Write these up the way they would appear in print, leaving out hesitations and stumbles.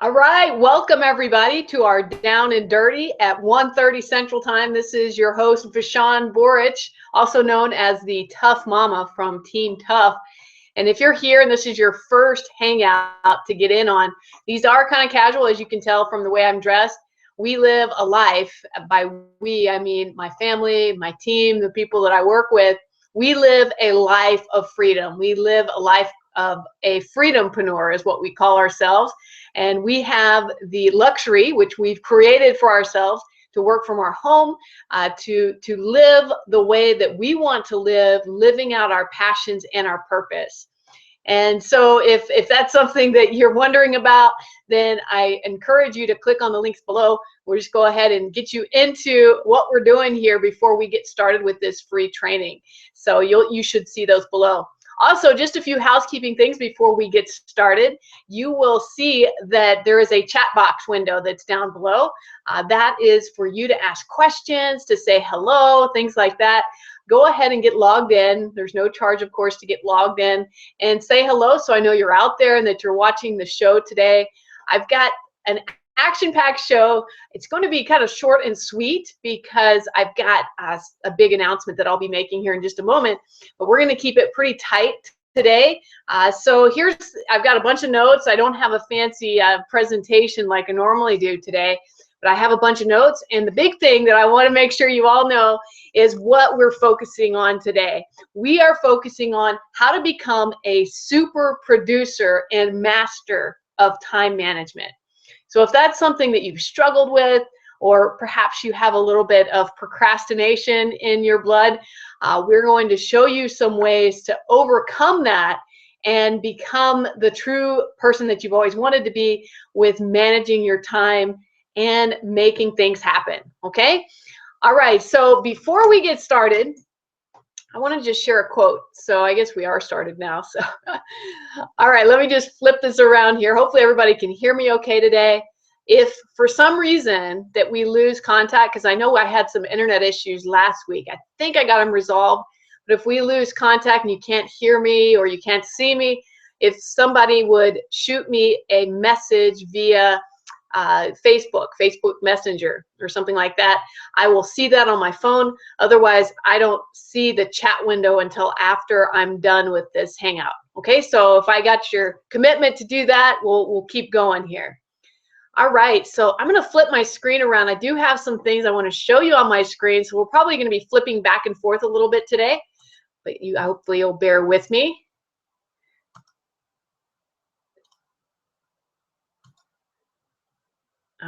All right, welcome everybody to our Down and Dirty at 1:30 Central Time. This is your host, Vishan Borich, also known as the Tough Mama from Team Tough. And if you're here and this is your first hangout to get in on, these are kind of casual, as you can tell from the way I'm dressed. We live a life, by we, I mean my family, my team, the people that I work with. We live a life of freedom. We live a life of a freedompreneur is what we call ourselves. And we have the luxury, which we've created for ourselves, to work from our home, to live the way that we want to live, living out our passions and our purpose. And so if that's something that you're wondering about, then I encourage you to click on the links below. We'll just go ahead and get you into what we're doing here before we get started with this free training. So you should see those below. Also, just a few housekeeping things before we get started. You will see that there is a chat box window that's down below. That is for you to ask questions, to say hello, things like that. Go ahead and get logged in. There's no charge, of course, to get logged in, and say hello so I know you're out there and that you're watching the show today. I've got an action-packed show. It's going to be kind of short and sweet because I've got a big announcement that I'll be making here in just a moment, but we're going to keep it pretty tight today. So I've got a bunch of notes. I don't have a fancy presentation like I normally do today, but I have a bunch of notes. And the big thing that I want to make sure you all know is what we're focusing on today. We are focusing on how to become a super producer and master of time management. So if that's something that you've struggled with, or perhaps you have a little bit of procrastination in your blood, we're going to show you some ways to overcome that and become the true person that you've always wanted to be with managing your time and making things happen, okay? All right, so before we get started, I want to just share a quote. So I guess we are started now. So, all right, let me just flip this around here. Hopefully everybody can hear me okay today. If for some reason that we lose contact, because I know I had some internet issues last week, I think I got them resolved. But if we lose contact and you can't hear me or you can't see me, if somebody would shoot me a message via Facebook Messenger or something like that, I will see that on my phone. Otherwise, I don't see the chat window until after I'm done with this hangout. Okay, so if I got your commitment to do that, we'll keep going here. All right, so I'm going to flip my screen around. I do have some things I want to show you on my screen, so we're probably going to be flipping back and forth a little bit today, but hopefully you'll bear with me.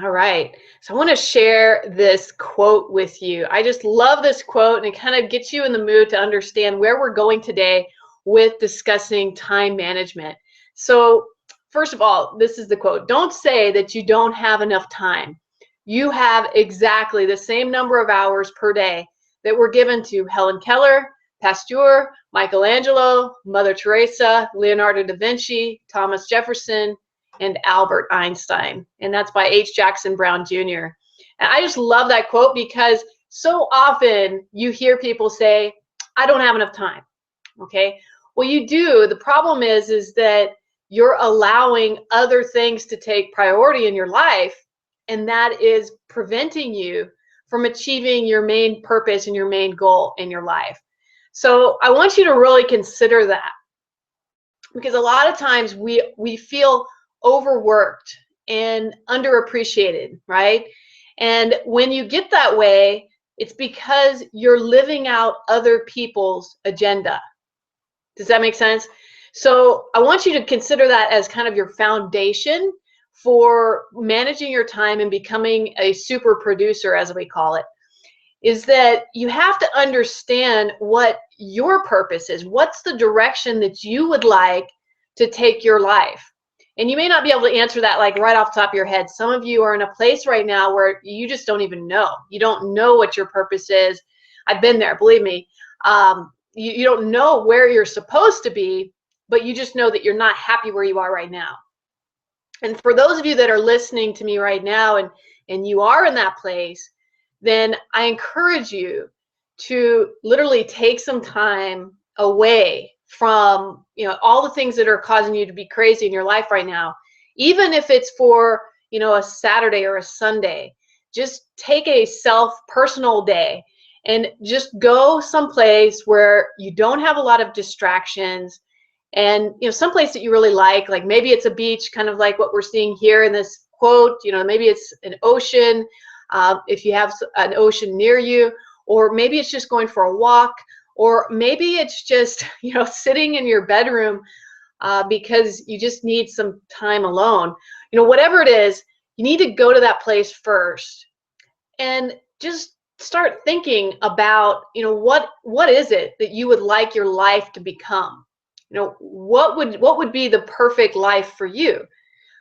All right, so I want to share this quote with you. I just love this quote, and it kind of gets you in the mood to understand where we're going today with discussing time management. So first of all, this is the quote. Don't say that you don't have enough time. You have exactly the same number of hours per day that were given to Helen Keller, Pasteur, Michelangelo, Mother Teresa, Leonardo da Vinci, Thomas Jefferson, and Albert Einstein. And that's by H. Jackson Brown Jr. And I just love that quote because so often you hear people say, I don't have enough time. Okay, well, you do. The problem is that you're allowing other things to take priority in your life, and that is preventing you from achieving your main purpose and your main goal in your life. So I want you to really consider that, because a lot of times we feel overworked and underappreciated, right? And when you get that way, it's because you're living out other people's agenda. Does that make sense? So I want you to consider that as kind of your foundation for managing your time and becoming a super producer, as we call it, is that you have to understand what your purpose is. What's the direction that you would like to take your life? And you may not be able to answer that like right off the top of your head. Some of you are in a place right now where you just don't even know. You don't know what your purpose is. I've been there, believe me. You don't know where you're supposed to be, but you just know that you're not happy where you are right now. And for those of you that are listening to me right now and you are in that place, then I encourage you to literally take some time away from all the things that are causing you to be crazy in your life right now, even if it's for, a Saturday or a Sunday. Just take a personal day and just go someplace where you don't have a lot of distractions, and someplace that you really like maybe it's a beach, kind of like what we're seeing here in this quote. Maybe it's an ocean, if you have an ocean near you, or maybe it's just going for a walk, or maybe it's just sitting in your bedroom because you just need some time alone. Whatever it is, you need to go to that place first and just start thinking about what is it that you would like your life to become. What would be the perfect life for you?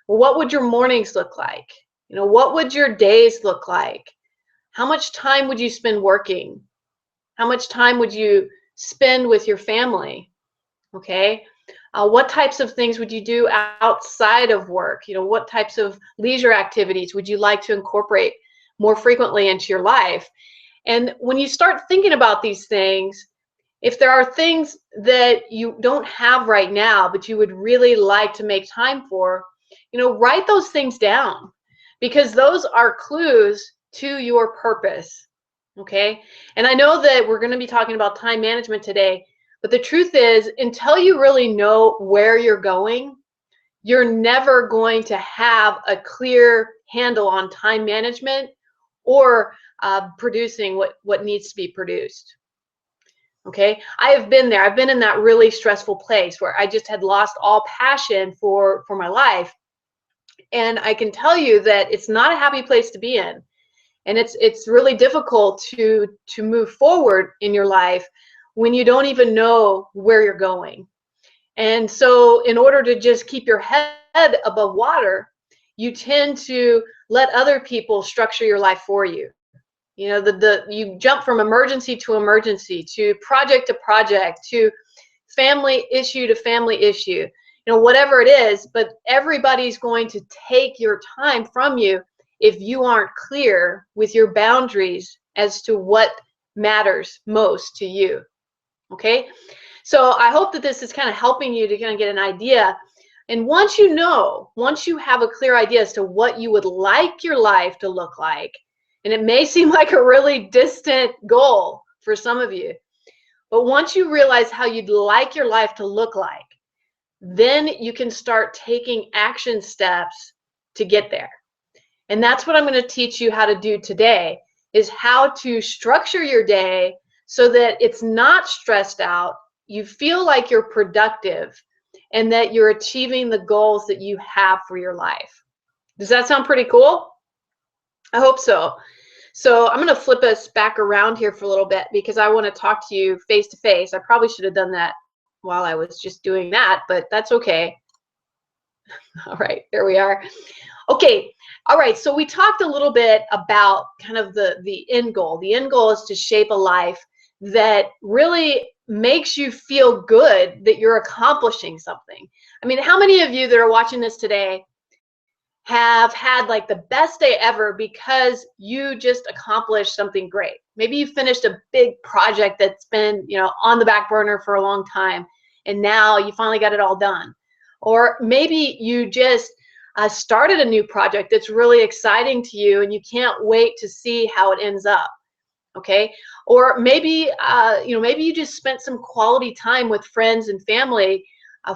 What would your mornings look like? What would your days look like? How much time would you spend working? How much time would you spend with your family? Okay. What types of things would you do outside of work? What types of leisure activities would you like to incorporate more frequently into your life? And when you start thinking about these things, if there are things that you don't have right now, but you would really like to make time for, write those things down, because those are clues to your purpose. Okay. And I know that we're going to be talking about time management today, but the truth is, until you really know where you're going, you're never going to have a clear handle on time management or producing what needs to be produced. Okay, I have been there. I've been in that really stressful place where I just had lost all passion for my life. And I can tell you that it's not a happy place to be in. And it's really difficult to move forward in your life when you don't even know where you're going. And so in order to just keep your head above water, you tend to let other people structure your life for you. You jump from emergency to project to family issue to family issue, whatever it is, but everybody's going to take your time from you if you aren't clear with your boundaries as to what matters most to you. Okay, so I hope that this is kind of helping you to kind of get an idea. And once you have a clear idea as to what you would like your life to look like, and it may seem like a really distant goal for some of you, but once you realize how you'd like your life to look like, then you can start taking action steps to get there. And that's what I'm going to teach you how to do today, is how to structure your day so that it's not stressed out, you feel like you're productive, and that you're achieving the goals that you have for your life. Does that sound pretty cool? I hope so. So I'm going to flip us back around here for a little bit because I want to talk to you face to face. I probably should have done that while I was just doing that, but that's okay. All right, there we are. Okay, all right, so we talked a little bit about kind of the end goal. The end goal is to shape a life that really makes you feel good that you're accomplishing something. I mean, how many of you that are watching this today have had like the best day ever because you just accomplished something great? Maybe you finished a big project that's been, on the back burner for a long time, and now you finally got it all done. Or maybe you just started a new project that's really exciting to you and you can't wait to see how it ends up. Okay. Or maybe, maybe you just spent some quality time with friends and family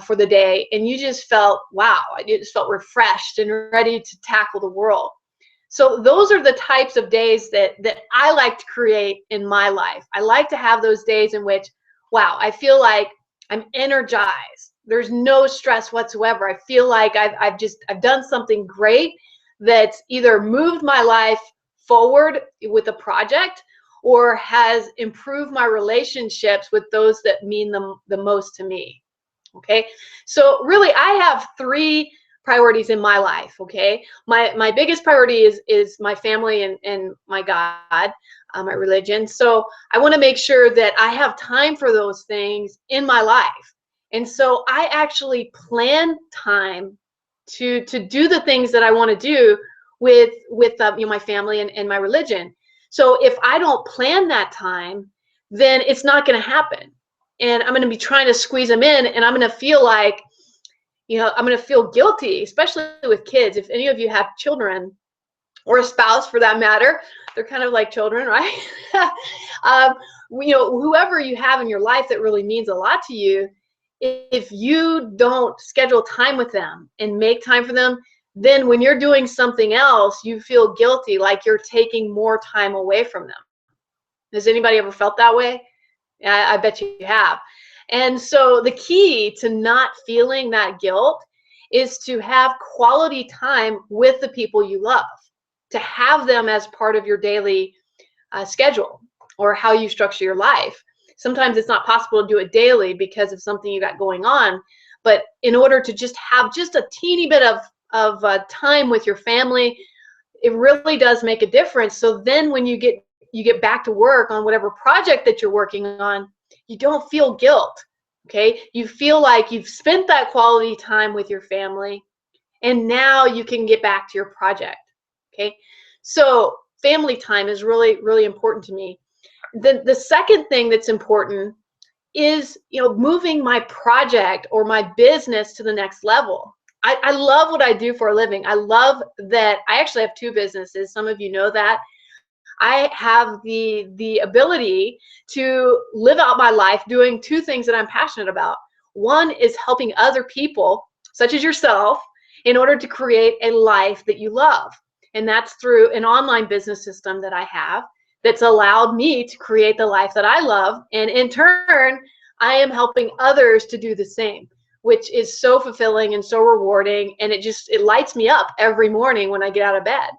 for the day, and you just felt, wow, I just felt refreshed and ready to tackle the world. So those are the types of days that I like to create in my life. I like to have those days in which, wow, I feel like I'm energized. There's no stress whatsoever. I feel like I've done something great that's either moved my life forward with a project or has improved my relationships with those that mean the most to me. Okay, so really I have three priorities in my life. Okay, my biggest priority is my family and my God, my religion. So I want to make sure that I have time for those things in my life. And so I actually plan time to do the things that I want to do with my family and my religion. So if I don't plan that time, then it's not going to happen. And I'm going to be trying to squeeze them in, and I'm going to feel like, I'm going to feel guilty, especially with kids. If any of you have children or a spouse for that matter, they're kind of like children, right? um, whoever you have in your life that really means a lot to you, if you don't schedule time with them and make time for them, then when you're doing something else, you feel guilty, like you're taking more time away from them. Has anybody ever felt that way? I bet you have. And so the key to not feeling that guilt is to have quality time with the people you love, to have them as part of your daily schedule or how you structure your life. Sometimes it's not possible to do it daily because of something you got going on, but in order to just have just a teeny bit of time with your family, it really does make a difference. So then when you get back to work on whatever project that you're working on, you don't feel guilt. Okay, you feel like you've spent that quality time with your family, and now you can get back to your project. Okay, so family time is really, really important to me. The second thing that's important is, moving my project or my business to the next level. I love what I do for a living. I love that I actually have two businesses. Some of you know that. I have the ability to live out my life doing two things that I'm passionate about. One is helping other people, such as yourself, in order to create a life that you love. And that's through an online business system that I have that's allowed me to create the life that I love. And in turn, I am helping others to do the same, which is so fulfilling and so rewarding. And it lights me up every morning when I get out of bed.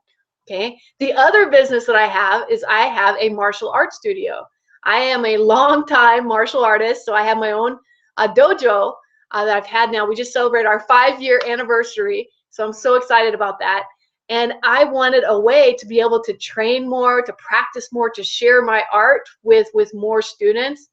Okay. The other business that I have is I have a martial arts studio. I am a long-time martial artist, so I have my own dojo that I've had now. We just celebrated our 5-year anniversary, so I'm so excited about that. And I wanted a way to be able to train more, to practice more, to share my art with more students.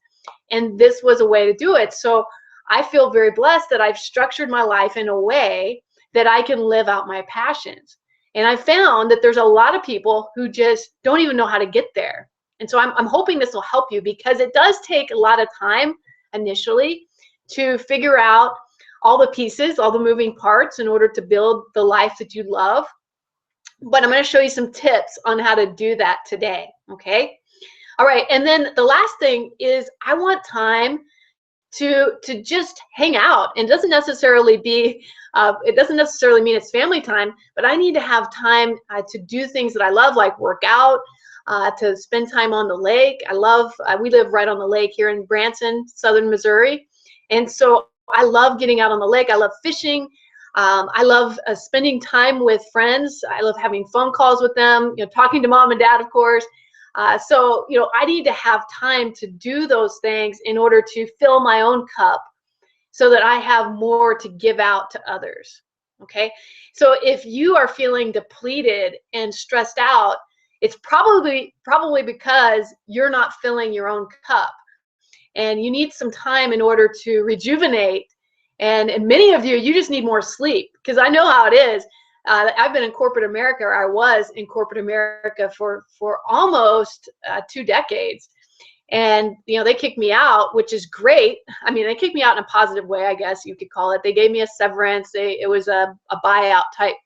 And this was a way to do it. So I feel very blessed that I've structured my life in a way that I can live out my passions. And I found that there's a lot of people who just don't even know how to get there. And so I'm hoping this will help you, because it does take a lot of time initially to figure out all the pieces, all the moving parts in order to build the life that you love. But I'm going to show you some tips on how to do that today. Okay. All right. And then the last thing is I want time to just hang out. And it doesn't necessarily mean it's family time, but I need to have time to do things that I love, like work out, to spend time on the lake. We live right on the lake here in Branson, southern Missouri. And so I love getting out on the lake. I love fishing. I love spending time with friends. I love having phone calls with them, talking to mom and dad, of course. So I need to have time to do those things in order to fill my own cup so that I have more to give out to others. Okay. So if you are feeling depleted and stressed out, it's probably because you're not filling your own cup, and you need some time in order to rejuvenate. And many of you just need more sleep, because I know how it is. I've been in corporate America, or I was in corporate America for almost 2 decades. And, they kicked me out, which is great. I mean, they kicked me out in a positive way, I guess you could call it. They gave me a severance. It was a buyout type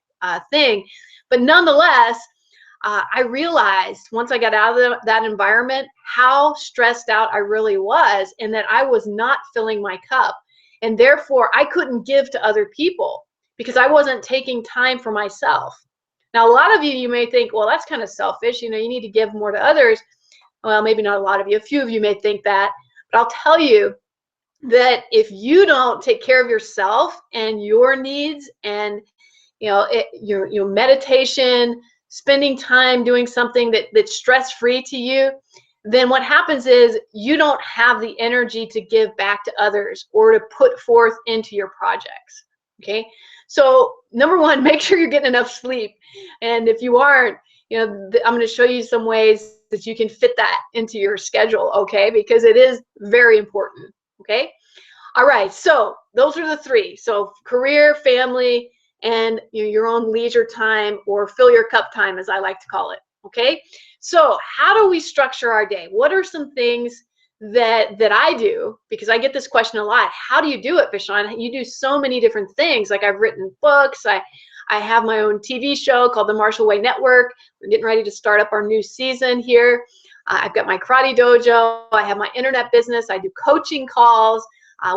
thing. But nonetheless, I realized once I got out of that environment how stressed out I really was, and that I was not filling my cup. And therefore, I couldn't give to other people because I wasn't taking time for myself. Now, a lot of you may think, well, that's kind of selfish. You need to give more to others. Well, maybe not a lot of you. A few of you may think that. But I'll tell you that if you don't take care of yourself and your needs, and your meditation, spending time doing something that's stress-free to you, then what happens is you don't have the energy to give back to others or to put forth into your projects. Okay. So number one, make sure you're getting enough sleep. And if you aren't, I'm going to show you some ways that you can fit that into your schedule. Okay. Because it is very important. Okay. All right. So those are the three. So career, family, and your own leisure time, or fill your cup time, as I like to call it. Okay. So how do we structure our day? What are some things that I do, because I get this question a lot. How do you do it, Vishon? You do so many different things. Like, I've written books. I have my own TV show called The Marshall Way Network. We're getting ready to start up our new season here. I've got my karate dojo. I have my internet business. I do coaching calls.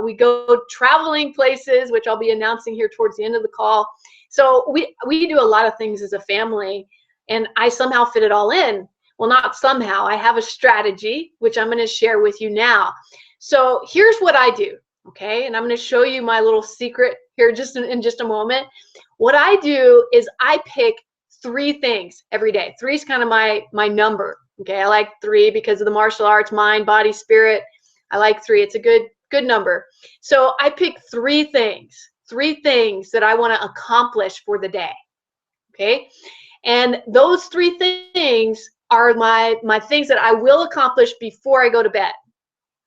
We go traveling places, which I'll be announcing here towards the end of the call. So we do a lot of things as a family, and I somehow fit it all in. Well, not somehow. I have a strategy, which I'm going to share with you now. So here's what I do, okay? And I'm going to show you my little secret here just in just a moment. What I do is I pick 3 things every day. 3 is kind of my number, okay? I like 3 because of the martial arts, mind, body, spirit. I like 3. It's a good number. So I pick 3 things that I want to accomplish for the day, okay? And those 3 things are my things that I will accomplish before I go to bed,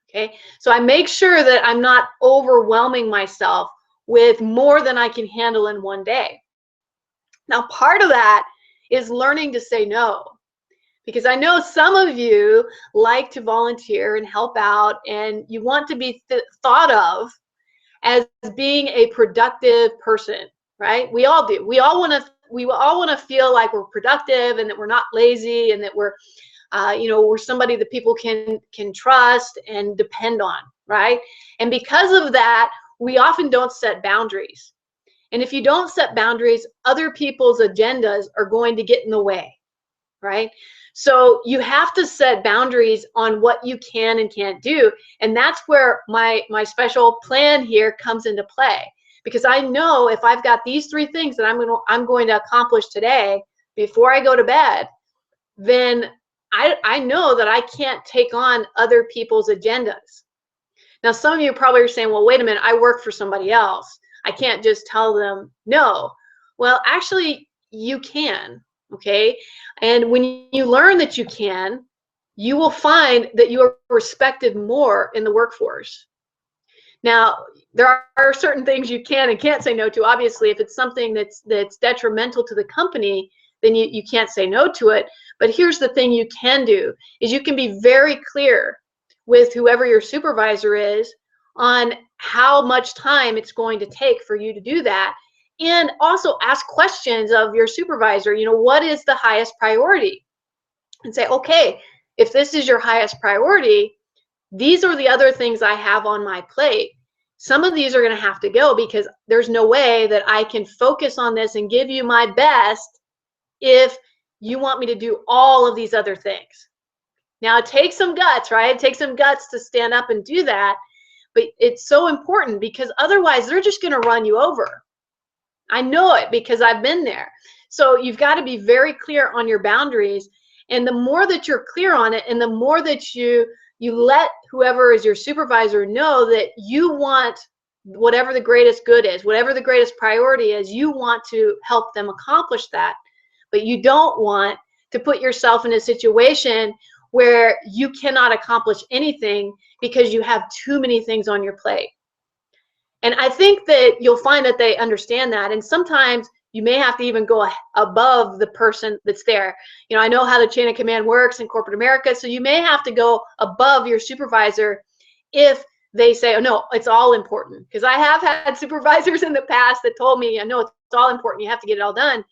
okay? So I make sure that I'm not overwhelming myself with more than I can handle in one day. Now, part of that is learning to say no, because I know some of you like to volunteer and help out, and you want to be thought of as being a productive person, right? We all do. We all want to feel like we're productive and that we're not lazy and that we're we're somebody that people can trust and depend on, right? And because of that, we often don't set boundaries. And if you don't set boundaries, other people's agendas are going to get in the way, right? So you have to set boundaries on what you can and can't do. And that's where my special plan here comes into play. Because I know if I've got these 3 things that I'm going to accomplish today before I go to bed, then I know that I can't take on other people's agendas. Now, some of you probably are saying, well, wait a minute, I work for somebody else. I can't just tell them no. Well, actually, you can, okay? And when you learn that you can, you will find that you are respected more in the workforce. Now, there are certain things you can and can't say no to. Obviously, if it's something that's detrimental to the company, then you can't say no to it. But here's the thing you can do, is you can be very clear with whoever your supervisor is on how much time it's going to take for you to do that. And also ask questions of your supervisor, what is the highest priority? And say, okay, if this is your highest priority, these are the other things I have on my plate. Some of these are going to have to go because there's no way that I can focus on this and give you my best if you want me to do all of these other things. Now, it takes some guts, right? It takes some guts to stand up and do that, but it's so important because otherwise they're just going to run you over. I know it because I've been there. So you've got to be very clear on your boundaries, and the more that you're clear on it and the more that you let whoever is your supervisor know that you want whatever the greatest good is, whatever the greatest priority is, you want to help them accomplish that. But you don't want to put yourself in a situation where you cannot accomplish anything because you have too many things on your plate. And I think that you'll find that they understand that. And sometimes you may have to even go above the person that's there. I know how the chain of command works in corporate America. So you may have to go above your supervisor if they say, oh, no, it's all important. Because I have had supervisors in the past that told me, no, it's all important. You have to get it all done.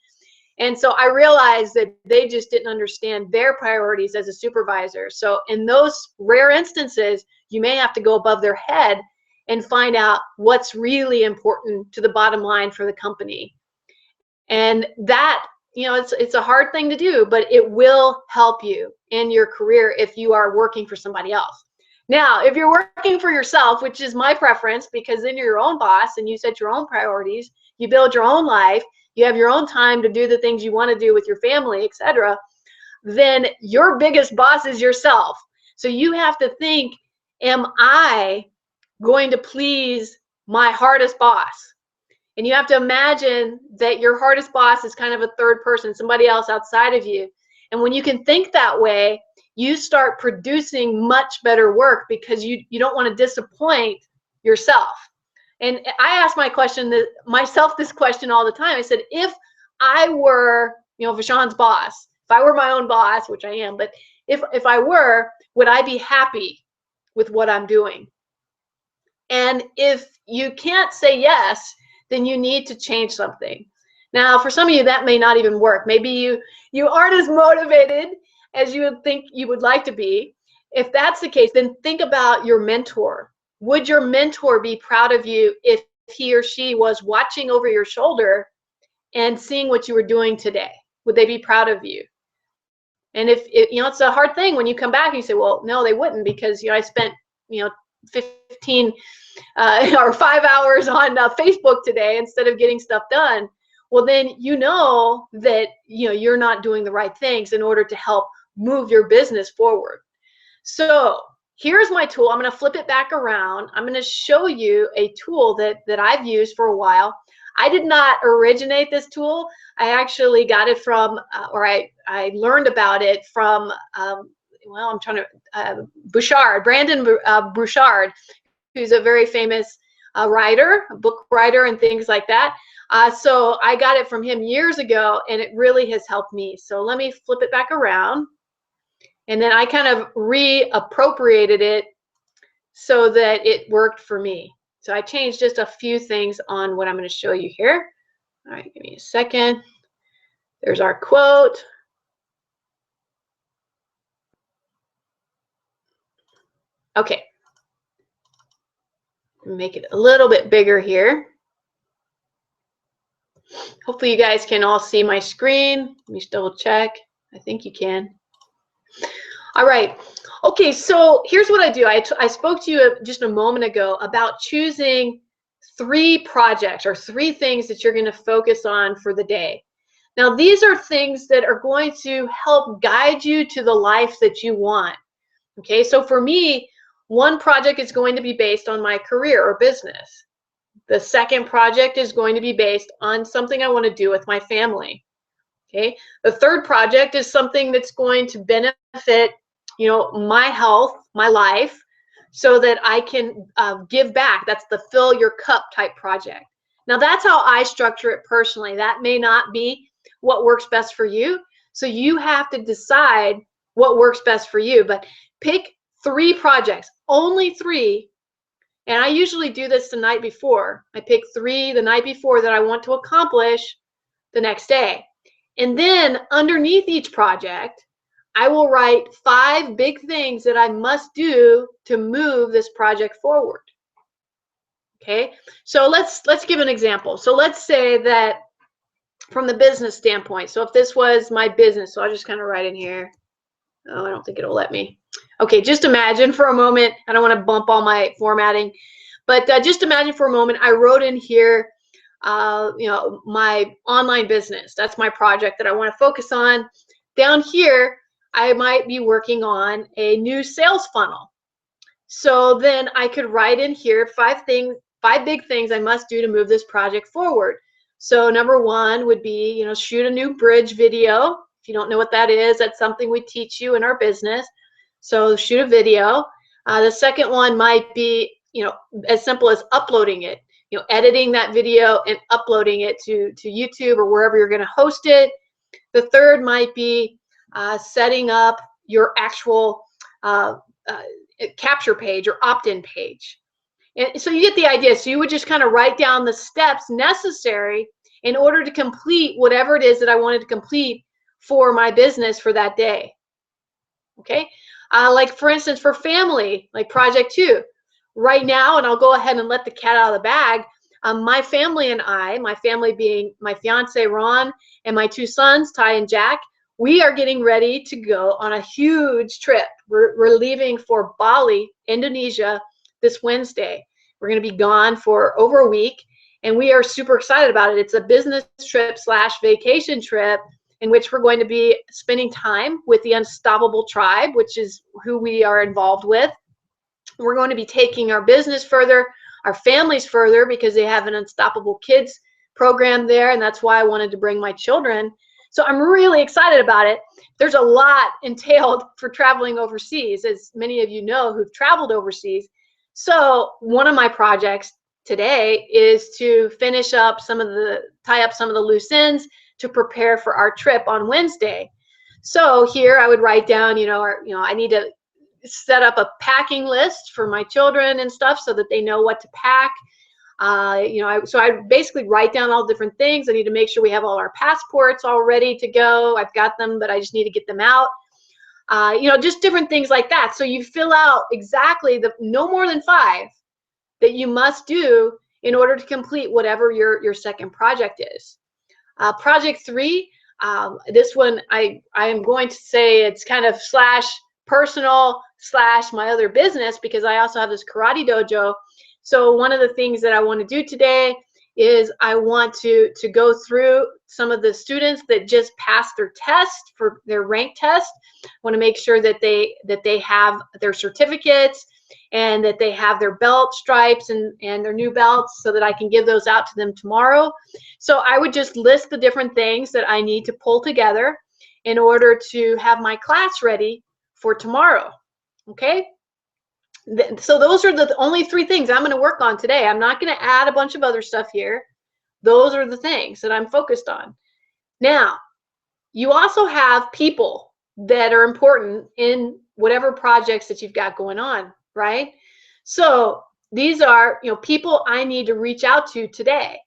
And so I realized that they just didn't understand their priorities as a supervisor. So in those rare instances, you may have to go above their head and find out what's really important to the bottom line for the company. And that, it's a hard thing to do, but it will help you in your career if you are working for somebody else. Now, if you're working for yourself, which is my preference, because then you're your own boss and you set your own priorities, you build your own life, you have your own time to do the things you want to do with your family, etc., then your biggest boss is yourself. So you have to think, am I going to please my hardest boss? And you have to imagine that your hardest boss is kind of a third person, somebody else outside of you. And when you can think that way, you start producing much better work because you don't want to disappoint yourself. And I ask myself this question all the time. I said, if I were, Vishon's boss, if I were my own boss, which I am, but if I were, would I be happy with what I'm doing? And if you can't say yes, then you need to change something. Now, for some of you, that may not even work. Maybe you aren't as motivated as you would think you would like to be. If that's the case, then think about your mentor. Would your mentor be proud of you if he or she was watching over your shoulder and seeing what you were doing today? Would they be proud of you? And if it's a hard thing when you come back and you say, well, no, they wouldn't, because I spent 15 or 5 hours on Facebook today instead of getting stuff done. Well, then that you're not doing the right things in order to help move your business forward. So here's my tool. I'm going to flip it back around. I'm going to show you a tool that I've used for a while. I did not originate this tool. I actually got it from, I learned about it from, Bouchard, Brandon Bouchard, who's a very famous writer, book writer, and things like that. So I got it from him years ago, and it really has helped me. So let me flip it back around. And then I kind of reappropriated it so that it worked for me. So I changed just a few things on what I'm going to show you here. All right, give me a second. There's our quote. Okay. Make it a little bit bigger here. Hopefully you guys can all see my screen. Let me just double check. I think you can. All right. Okay, so here's what I do. I spoke to you just a moment ago about choosing 3 projects or 3 things that you're going to focus on for the day. Now, these are things that are going to help guide you to the life that you want. Okay, so for me, one project is going to be based on my career or business. The second project is going to be based on something I want to do with my family. Okay, the third project is something that's going to benefit my health, my life, so that I can give back. That's the fill your cup type project. Now, that's how I structure it personally. That may not be what works best for you. So you have to decide what works best for you. But pick 3 projects, only 3. And I usually do this the night before. I pick 3 the night before that I want to accomplish the next day. And then underneath each project, I will write 5 big things that I must do to move this project forward. Okay, so let's give an example. So let's say that from the business standpoint, so if this was my business, so I'll just kind of write in here. Oh, I don't think it'll let me. Okay, just imagine for a moment, I don't want to bump all my formatting, but just imagine for a moment I wrote in here, my online business. That's my project that I want to focus on. Down here, I might be working on a new sales funnel. So then I could write in here 5 big things I must do to move this project forward. So number 1 would be, shoot a new bridge video. If you don't know what that is, that's something we teach you in our business. So shoot a video. The second one might be, as simple as uploading it, editing that video and uploading it to YouTube or wherever you're going to host it. The third might be setting up your actual capture page or opt-in page. And so you get the idea. So you would just kind of write down the steps necessary in order to complete whatever it is that I wanted to complete for my business for that day. Okay, like for instance, for family, like project 2. Right now, and I'll go ahead and let the cat out of the bag, my family and I, my family being my fiance Ron and my 2 sons, Ty and Jack, we are getting ready to go on a huge trip. We're leaving for Bali, Indonesia this Wednesday. We're going to be gone for over a week, and we are super excited about it. It's a business trip / vacation trip in which we're going to be spending time with the Unstoppable Tribe, which is who we are involved with. We're going to be taking our business further, our families further, because they have an Unstoppable Kids program there, and that's why I wanted to bring my children. So I'm really excited about it. There's a lot entailed for traveling overseas, as many of you know who've traveled overseas. So one of my projects today is to tie up some of the loose ends to prepare for our trip on Wednesday. So here I would write down, I need to set up a packing list for my children and stuff so that they know what to pack. So I basically write down all different things. I need to make sure we have all our passports all ready to go. I've got them, but I just need to get them out. Just different things like that. So you fill out exactly no more than 5 that you must do in order to complete whatever your second project is. Project 3, this one I am going to say it's kind of / personal / my other business, because I also have this karate dojo. So one of the things that I want to do today is I want to go through some of the students that just passed their test, for their rank test. I want to make sure that they have their certificates and that they have their belt stripes and their new belts, so that I can give those out to them tomorrow. So I would just list the different things that I need to pull together in order to have my class ready for tomorrow. Okay? So those are the only 3 things I'm going to work on today. I'm not going to add a bunch of other stuff here. Those are the things that I'm focused on. Now, you also have people that are important in whatever projects that you've got going on, right? So these are, people I need to reach out to today.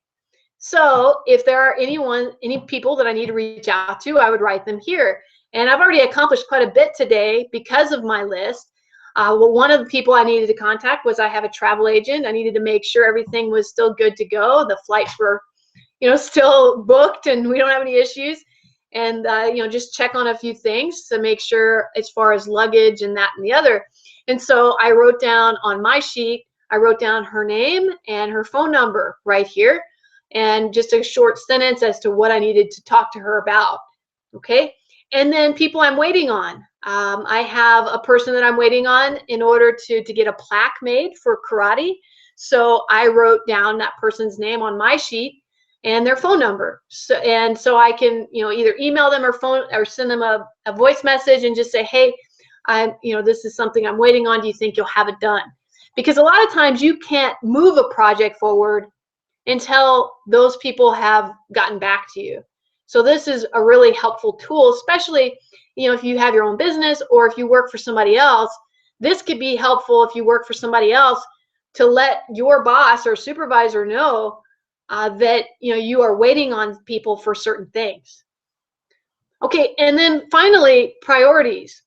So if there are any people that I need to reach out to, I would write them here. And I've already accomplished quite a bit today because of my list. Well, one of the people I needed to contact was, I have a travel agent. I needed to make sure everything was still good to go. The flights were, still booked and we don't have any issues. And, just check on a few things to make sure, as far as luggage and that and the other. And so I wrote down on my sheet, I wrote down her name and her phone number right here, and just a short sentence as to what I needed to talk to her about. Okay. And then people I'm waiting on. I have a person that I'm waiting on in order to get a plaque made for karate. So I wrote down that person's name on my sheet and their phone number. So I can, either email them or send them a voice message and just say, hey, this is something I'm waiting on. Do you think you'll have it done? Because a lot of times you can't move a project forward until those people have gotten back to you. So this is a really helpful tool, especially, if you have your own business or if you work for somebody else. This could be helpful if you work for somebody else, to let your boss or supervisor know that you are waiting on people for certain things. Okay, and then finally, priorities.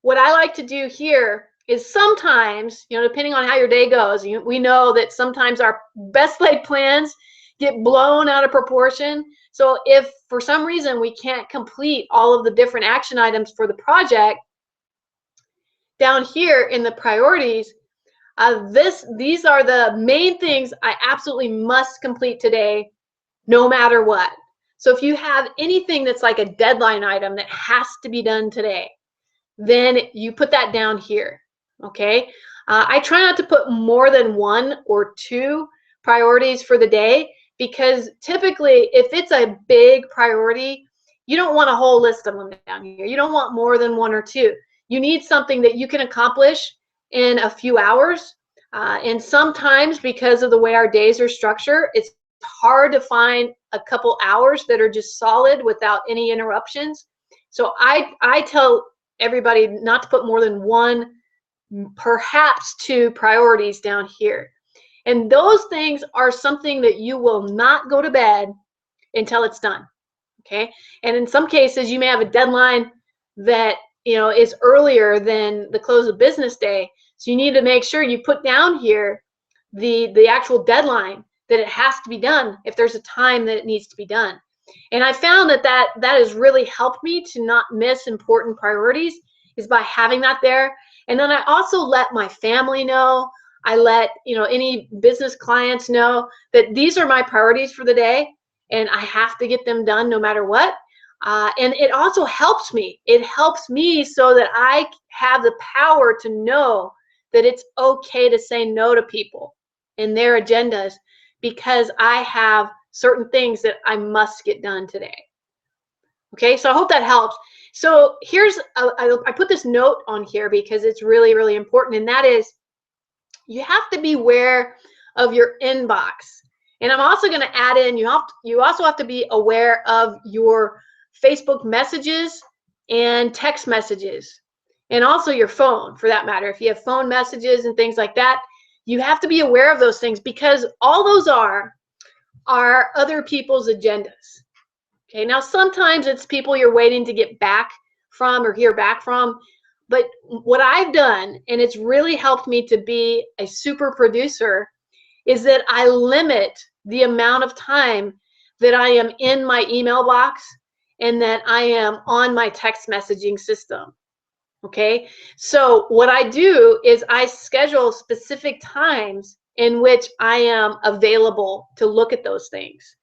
What I like to do here is sometimes, depending on how your day goes, we know that sometimes our best laid plans get blown out of proportion. So if for some reason we can't complete all of the different action items for the project, down here in the priorities, these are the main things I absolutely must complete today, no matter what. So if you have anything that's like a deadline item that has to be done today, then you put that down here. Okay. I try not to put more than 1 or 2 priorities for the day, because typically if it's a big priority, you don't want a whole list of them down here. You don't want more than 1 or 2. You need something that you can accomplish in a few hours. And sometimes, because of the way our days are structured, it's hard to find a couple hours that are just solid without any interruptions. So I tell everybody not to put more than 1, perhaps 2 priorities down here. And those things are something that you will not go to bed until it's done. Okay. And in some cases, you may have a deadline that, is earlier than the close of business day. So you need to make sure you put down here the actual deadline, that it has to be done if there's a time that it needs to be done. And I found that has really helped me to not miss important priorities, is by having that there. And then I also let my family know. I let any business clients know that these are my priorities for the day, and I have to get them done no matter what. And it also helps me. It helps me so that I have the power to know that it's okay to say no to people and their agendas, because I have certain things that I must get done today. Okay, so I hope that helps. So here's, I put this note on here because it's really, really important, and that is, you have to be aware of your inbox. And I'm also going to add in, you also have to be aware of your Facebook messages and text messages. and also your phone for that matter. If you have phone messages and things like that, you have to be aware of those things, because all those are other people's agendas. Okay, now sometimes it's people you're waiting to get back from or hear back from. But what I've done, and it's really helped me to be a super producer, is that I limit the amount of time that I am in my email box and that I am on my text messaging system. Okay, so what I do is I schedule specific times in which I am available to look at those things.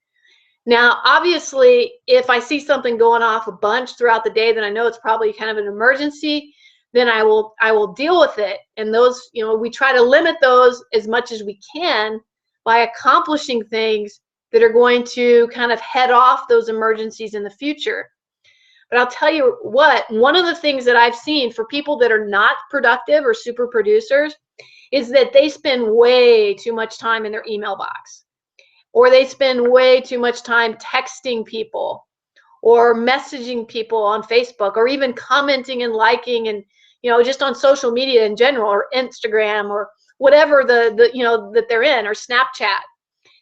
Now, obviously, if I see something going off a bunch throughout the day, then I know it's probably kind of an emergency. Then I will deal with it. And those, we try to limit those as much as we can by accomplishing things that are going to kind of head off those emergencies in the future. But I'll tell you what, one of the things that I've seen for people that are not productive or super producers is that they spend way too much time in their email box, or they spend way too much time texting people or messaging people on Facebook, or even commenting and liking, and just on social media in general, or Instagram, or whatever that they're in, or Snapchat.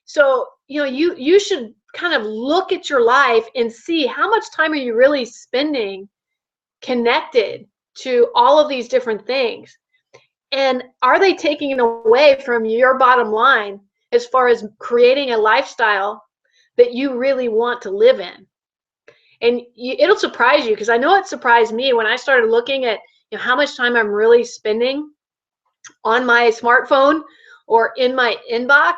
So you should kind of look at your life and see how much time are you really spending connected to all of these different things, and are they taking it away from your bottom line as far as creating a lifestyle that you really want to live in. And it'll surprise you, because I know it surprised me when I started looking at how much time I'm really spending on my smartphone or in my inbox.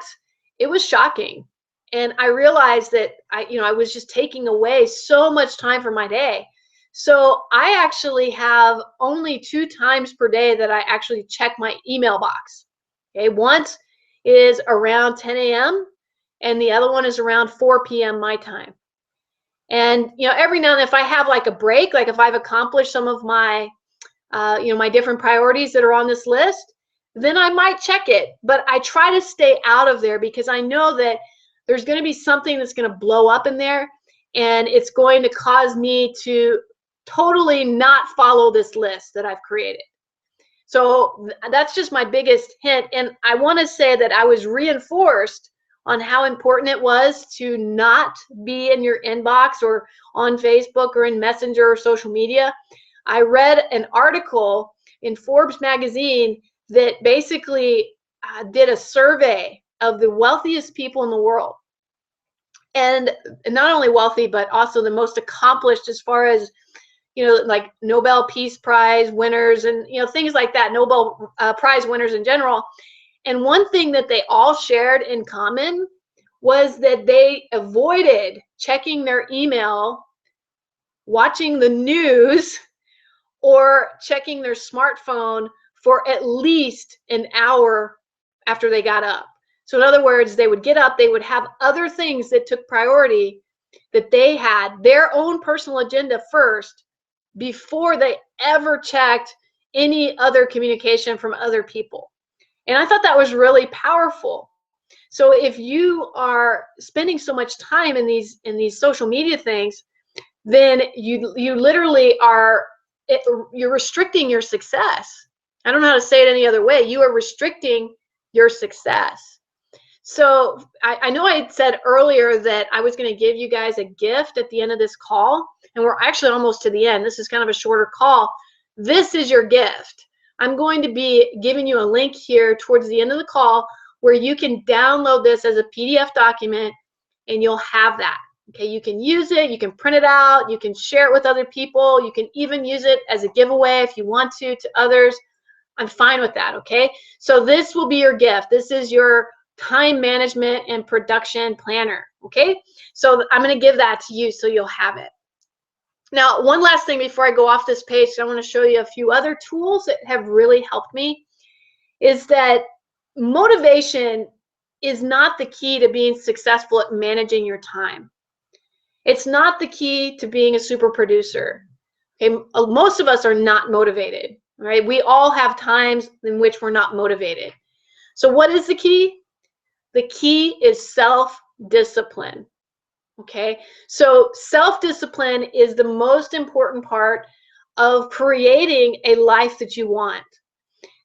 It was shocking. And I realized that I was just taking away so much time from my day. So I actually have only 2 times per day that I actually check my email box. Okay, once is around 10 a.m. and the other one is around 4 p.m. my time. And every now and then, if I have like a break, like if I've accomplished some of my my different priorities that are on this list, then I might check it. But I try to stay out of there, because I know that there's going to be something that's going to blow up in there, and it's going to cause me to totally not follow this list that I've created. So that's just my biggest hint. And I want to say that I was reinforced on how important it was to not be in your inbox or on Facebook or in Messenger or social media. I read an article in Forbes magazine that basically did a survey of the wealthiest people in the world. And not only wealthy, but also the most accomplished as far as like Nobel Peace Prize winners and things like that, Nobel Prize winners in general. And one thing that they all shared in common was that they avoided checking their email, watching the news, or checking their smartphone for at least an hour after they got up. So in other words, they would get up, they would have other things that took priority, that they had their own personal agenda first before they ever checked any other communication from other people. And I thought that was really powerful. So if you are spending so much time in these social media things, then you literally you're restricting your success. I don't know how to say it any other way. You are restricting your success. So I know I had said earlier that I was going to give you guys a gift at the end of this call, and we're actually almost to the end. This is kind of a shorter call. This is your gift. I'm going to be giving you a link here towards the end of the call where you can download this as a PDF document, and you'll have that. Okay, you can use it, you can print it out, you can share it with other people, you can even use it as a giveaway if you want to others. I'm fine with that, okay? So this will be your gift. This is your time management and production planner, okay? So I'm going to give that to you so you'll have it. Now, one last thing before I go off this page, I want to show you a few other tools that have really helped me, is that motivation is not the key to being successful at managing your time. It's not the key to being a super producer. Okay? Most of us are not motivated, right? We all have times in which we're not motivated. So what is the key? The key is self-discipline. Okay, so self-discipline is the most important part of creating a life that you want.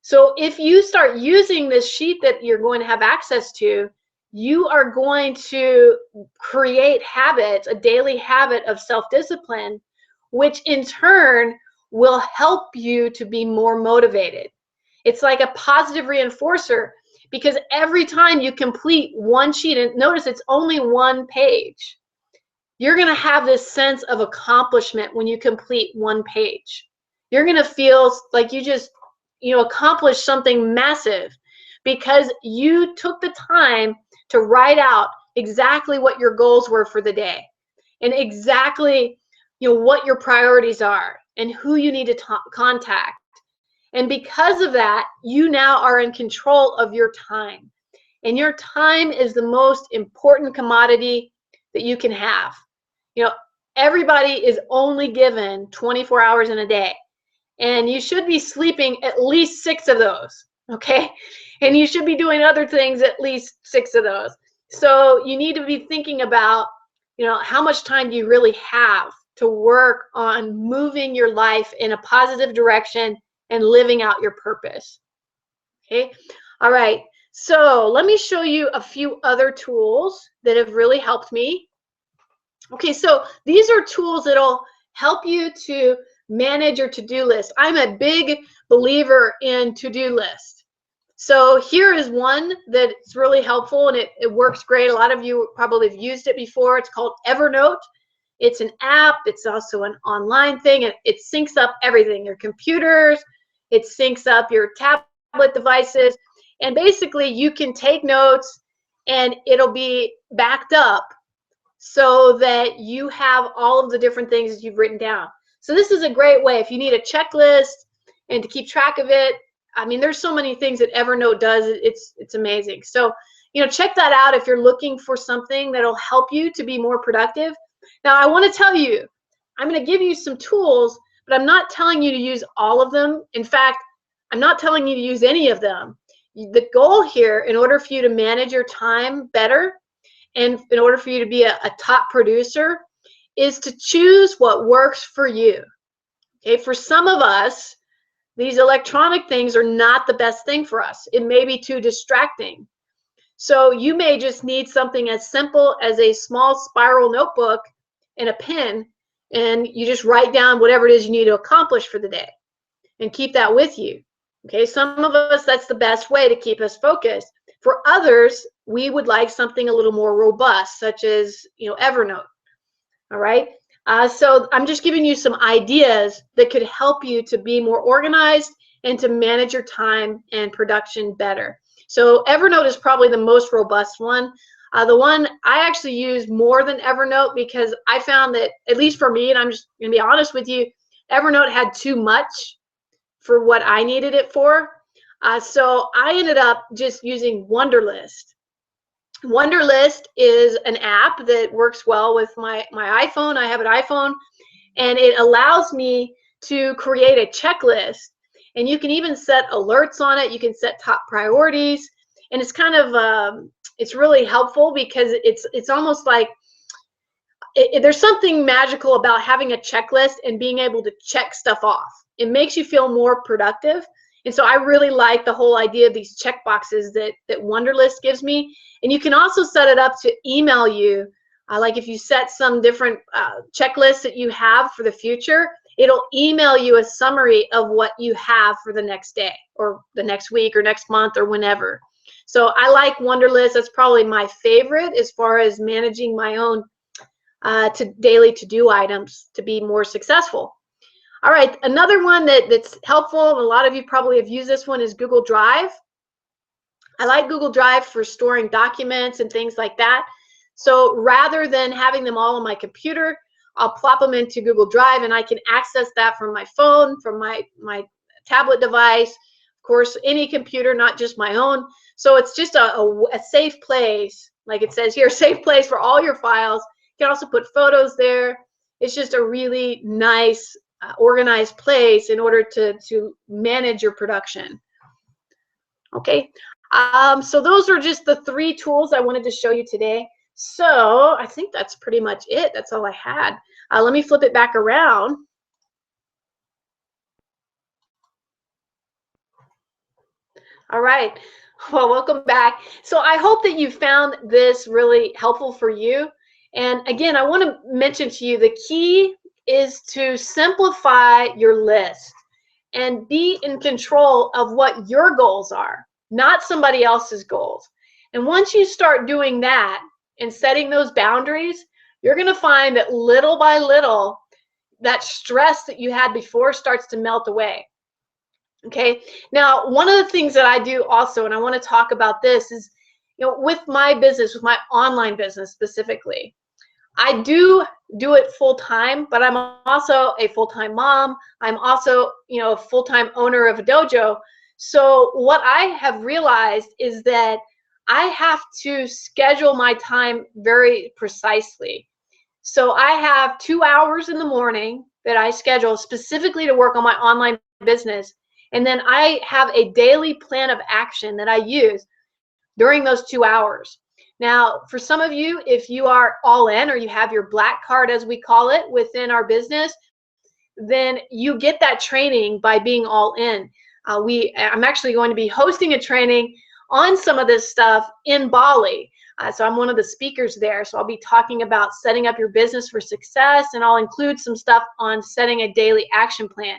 So if you start using this sheet that you're going to have access to, you are going to create habits, a daily habit of self-discipline, which in turn will help you to be more motivated. It's like a positive reinforcer, because every time you complete one sheet, and notice it's only one page, you're going to have this sense of accomplishment when you complete one page. You're going to feel like you just, accomplished something massive because you took the time to write out exactly what your goals were for the day, and exactly, what your priorities are and who you need to contact. And because of that, you now are in control of your time. And your time is the most important commodity that you can have. Everybody is only given 24 hours in a day, and you should be sleeping at least 6 of those, okay? And you should be doing other things at least 6 of those. So you need to be thinking about, how much time do you really have to work on moving your life in a positive direction and living out your purpose, okay? All right, so let me show you a few other tools that have really helped me. Okay, so these are tools that'll help you to manage your to-do list. I'm a big believer in to-do list. So here is one that's really helpful, and it works great. A lot of you probably have used it before. It's called Evernote. It's an app. It's also an online thing, and it syncs up everything, your computers. It syncs up your tablet devices. And basically, you can take notes, and it'll be backed up so that you have all of the different things that you've written down. So this is a great way if you need a checklist and to keep track of it. I mean, there's so many things that Evernote does. It's amazing. So, check that out if you're looking for something that'll help you to be more productive. Now, I want to tell you, I'm going to give you some tools, but I'm not telling you to use all of them. In fact, I'm not telling you to use any of them. The goal here, in order for you to manage your time better, and in order for you to be a top producer, is to choose what works for you. Okay, for some of us, these electronic things are not the best thing for us. It may be too distracting. So you may just need something as simple as a small spiral notebook and a pen, and you just write down whatever it is you need to accomplish for the day and keep that with you. Okay, some of us, that's the best way to keep us focused. For others, we would like something a little more robust, such as, Evernote. All right. So I'm just giving you some ideas that could help you to be more organized and to manage your time and production better. So Evernote is probably the most robust one. The one I actually use more than Evernote, because I found that, at least for me, and I'm just going to be honest with you, Evernote had too much for what I needed it for. So I ended up just using Wunderlist. Wunderlist is an app that works well with my iPhone. I have an iPhone, and it allows me to create a checklist. And you can even set alerts on it. You can set top priorities, and it's kind of it's really helpful because it's almost like there's something magical about having a checklist and being able to check stuff off. It makes you feel more productive. And so I really like the whole idea of these check boxes that Wunderlist gives me. And you can also set it up to email you. Like if you set some different checklists that you have for the future, it'll email you a summary of what you have for the next day or the next week or next month or whenever. So I like Wunderlist. That's probably my favorite as far as managing my own daily to-do items to be more successful. All right, another one that's helpful, and a lot of you probably have used this one, is Google Drive. I like Google Drive for storing documents and things like that. So rather than having them all on my computer, I'll plop them into Google Drive, and I can access that from my phone, from my tablet device, of course, any computer, not just my own. So it's just a safe place, like it says here, safe place for all your files. You can also put photos there. It's just a really nice, organized place in order to manage your production. Okay, so those are just the 3 tools I wanted to show you today. So I think that's pretty much it. That's all I had. Let me flip it back around. All right. Well, welcome back. So I hope that you found this really helpful for you. And again, I want to mention to you the key is to simplify your list and be in control of what your goals are, not somebody else's goals. And once you start doing that and setting those boundaries, you're going to find that little by little, that stress that you had before starts to melt away. Okay. Now, one of the things that I do also, and I want to talk about this, is, with my business, with my online business specifically, I do it full time, but I'm also a full-time mom. I'm also, a full-time owner of a dojo. So what I have realized is that I have to schedule my time very precisely. So I have 2 hours in the morning that I schedule specifically to work on my online business. And then I have a daily plan of action that I use during those 2 hours. Now, for some of you, if you are all in or you have your black card, as we call it, within our business, then you get that training by being all in. I'm actually going to be hosting a training on some of this stuff in Bali. So I'm one of the speakers there. So I'll be talking about setting up your business for success, and I'll include some stuff on setting a daily action plan.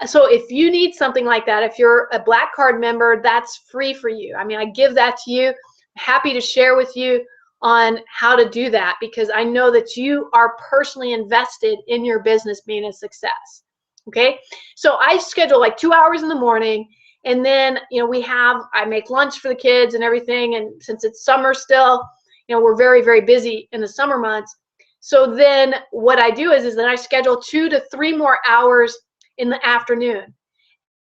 So if you need something like that, if you're a black card member, that's free for you. I mean, I give that to you. I'm happy to share with you on how to do that, because I know that you are personally invested in your business being a success. Okay, so I schedule like 2 hours in the morning, and then I make lunch for the kids and everything. And since it's summer still, we're very, very busy in the summer months. So then what I do is that I schedule 2 to 3 more hours in the afternoon.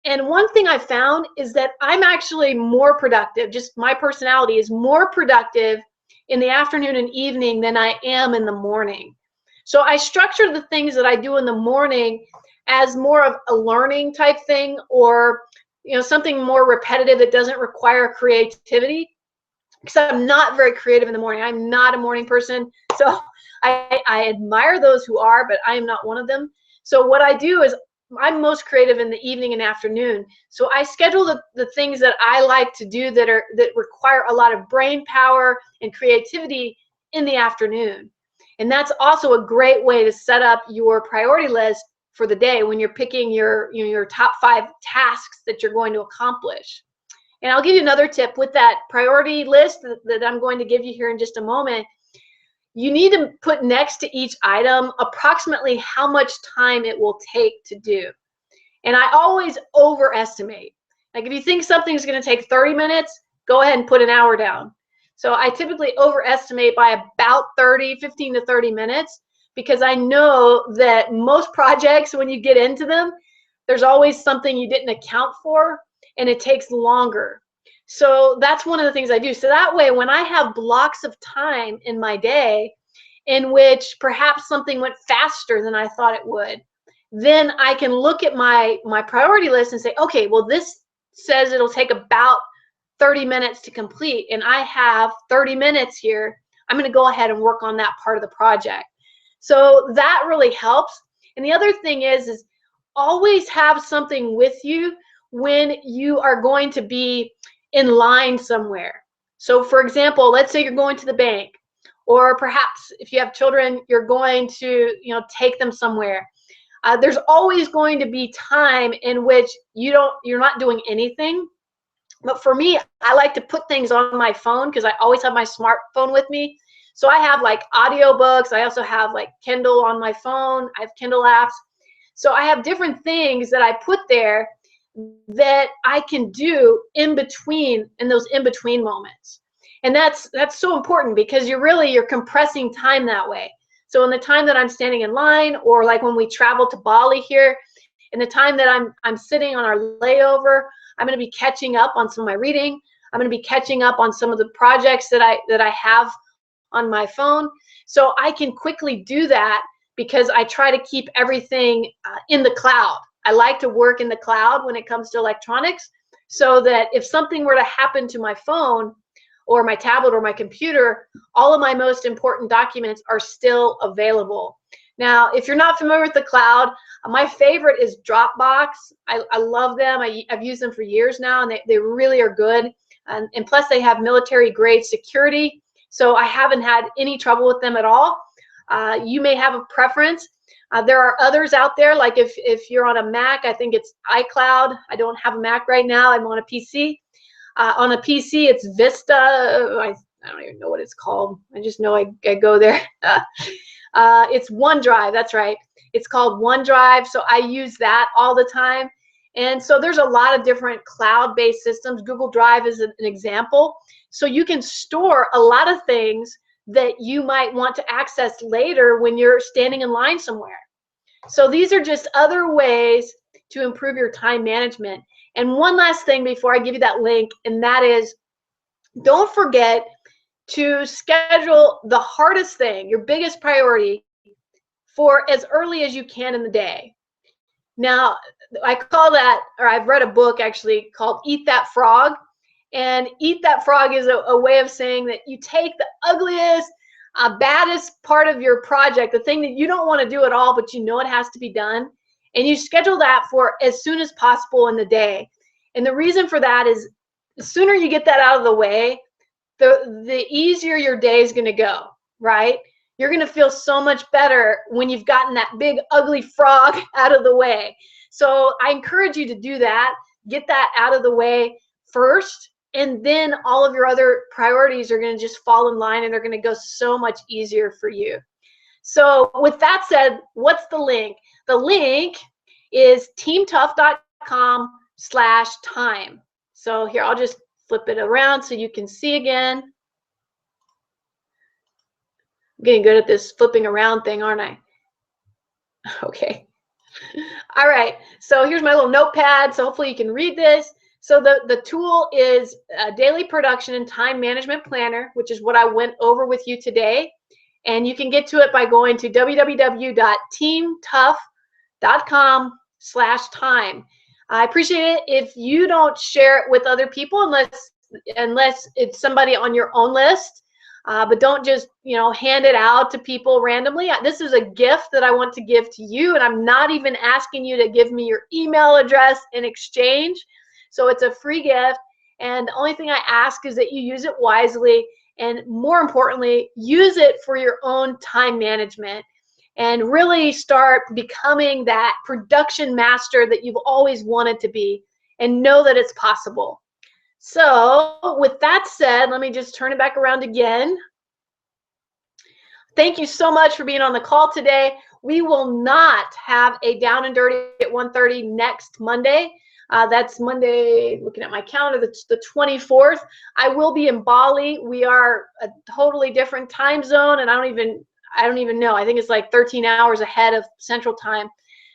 And one thing I found is that I'm actually more productive. Just my personality is more productive in the afternoon and evening than I am in the morning. So I structure the things that I do in the morning as more of a learning type thing, or something more repetitive that doesn't require creativity, because I'm not very creative in the morning. I'm not a morning person. So I admire those who are, but I am not one of them. So what I do is I'm most creative in the evening and afternoon. So I schedule the things that I like to do that require a lot of brain power and creativity in the afternoon. And that's also a great way to set up your priority list for the day when you're picking your top 5 tasks that you're going to accomplish. And I'll give you another tip with that priority list that I'm going to give you here in just a moment. You need to put next to each item approximately how much time it will take to do. And I always overestimate. Like if you think something's going to take 30 minutes, go ahead and put an hour down. So I typically overestimate by about 15 to 30 minutes, because I know that most projects, when you get into them, there's always something you didn't account for, and it takes longer. So that's one of the things I do. So that way, when I have blocks of time in my day in which perhaps something went faster than I thought it would, then I can look at my priority list and say, okay, well, this says it'll take about 30 minutes to complete, and I have 30 minutes here. I'm going to go ahead and work on that part of the project. So that really helps. And the other thing is always have something with you when you are going to be in line somewhere. So for example, let's say you're going to the bank, or perhaps if you have children, you're going to take them somewhere. There's always going to be time in which you're not doing anything. But for me, I like to put things on my phone because I always have my smartphone with me. So I have like audiobooks. I also have like Kindle on my phone. I have Kindle apps. So I have different things that I put there that I can do in those in-between moments. And that's so important, because you're compressing time that way. So in the time that I'm standing in line, or like when we travel to Bali here, in the time that I'm sitting on our layover, I'm going to be catching up on some of my reading. I'm going to be catching up on some of the projects that I have on my phone. So I can quickly do that because I try to keep everything in the cloud. I like to work in the cloud when it comes to electronics, so that if something were to happen to my phone or my tablet or my computer, all of my most important documents are still available. Now, if you're not familiar with the cloud, my favorite is Dropbox. I love them. I've used them for years now, and they really are good. And plus, they have military-grade security, so I haven't had any trouble with them at all. You may have a preference. There are others out there, like if you're on a Mac, I think it's iCloud. I don't have a Mac right now. I'm on a PC. On a PC, it's Vista. I don't even know what it's called. I just know I go there. It's OneDrive. That's right. It's called OneDrive. So I use that all the time. And so there's a lot of different cloud-based systems. Google Drive is an example. So you can store a lot of things that you might want to access later when you're standing in line somewhere. So these are just other ways to improve your time management. And one last thing before I give you that link, and that is, don't forget to schedule the hardest thing, your biggest priority, for as early as you can in the day. Now, I call that, or I've read a book actually called Eat That Frog. And Eat That Frog is a way of saying that you take the ugliest, baddest part of your project, the thing that you don't want to do at all, but you know it has to be done, and you schedule that for as soon as possible in the day. And the reason for that is the sooner you get that out of the way, the easier your day is going to go, right? You're going to feel so much better when you've gotten that big ugly frog out of the way. So I encourage you to do that. Get that out of the way first, and then all of your other priorities are going to just fall in line, and they're going to go so much easier for you. So with that said, what's the link? The link is teamtough.com/time. So here, I'll just flip it around so you can see again. I'm getting good at this flipping around thing, aren't I? Okay. All right. So here's my little notepad. So hopefully you can read this. So the tool is a daily production and time management planner, which is what I went over with you today. And you can get to it by going to www.teamtough.com/time. I appreciate it if you don't share it with other people unless it's somebody on your own list. But don't just, hand it out to people randomly. This is a gift that I want to give to you, and I'm not even asking you to give me your email address in exchange. So it's a free gift, and the only thing I ask is that you use it wisely, and more importantly, use it for your own time management and really start becoming that production master that you've always wanted to be, and know that it's possible. So with that said, let me just turn it back around again. Thank you so much for being on the call today. We will not have a Down and Dirty at 1:30 next Monday. That's Monday, looking at my calendar, that's the 24th. I will be in Bali. We are a totally different time zone, and I don't even know. I think it's like 13 hours ahead of Central Time.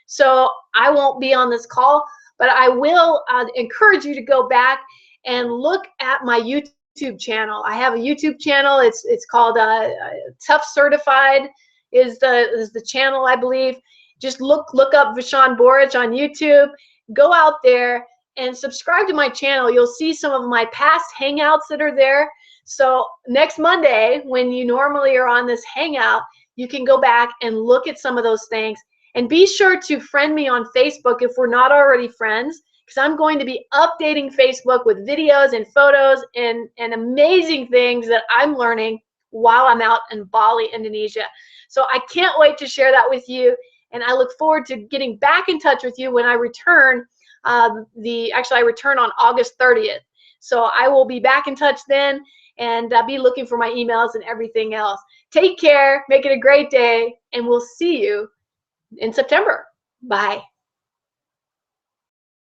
So I won't be on this call, but I will encourage you to go back and look at my YouTube channel. I have a YouTube channel. It's called Tough Certified is the channel, I believe. Just look up Vishan Borich on YouTube. Go out there and subscribe to my channel. You'll see some of my past hangouts that are there. So next Monday, when you normally are on this hangout, you can go back and look at some of those things. And be sure to friend me on Facebook if we're not already friends, because I'm going to be updating Facebook with videos and photos and amazing things that I'm learning while I'm out in Bali, Indonesia. So I can't wait to share that with you. And I look forward to getting back in touch with you when I return. Actually, I return on August 30th. So I will be back in touch then, and be looking for my emails and everything else. Take care. Make it a great day, and we'll see you in September. Bye.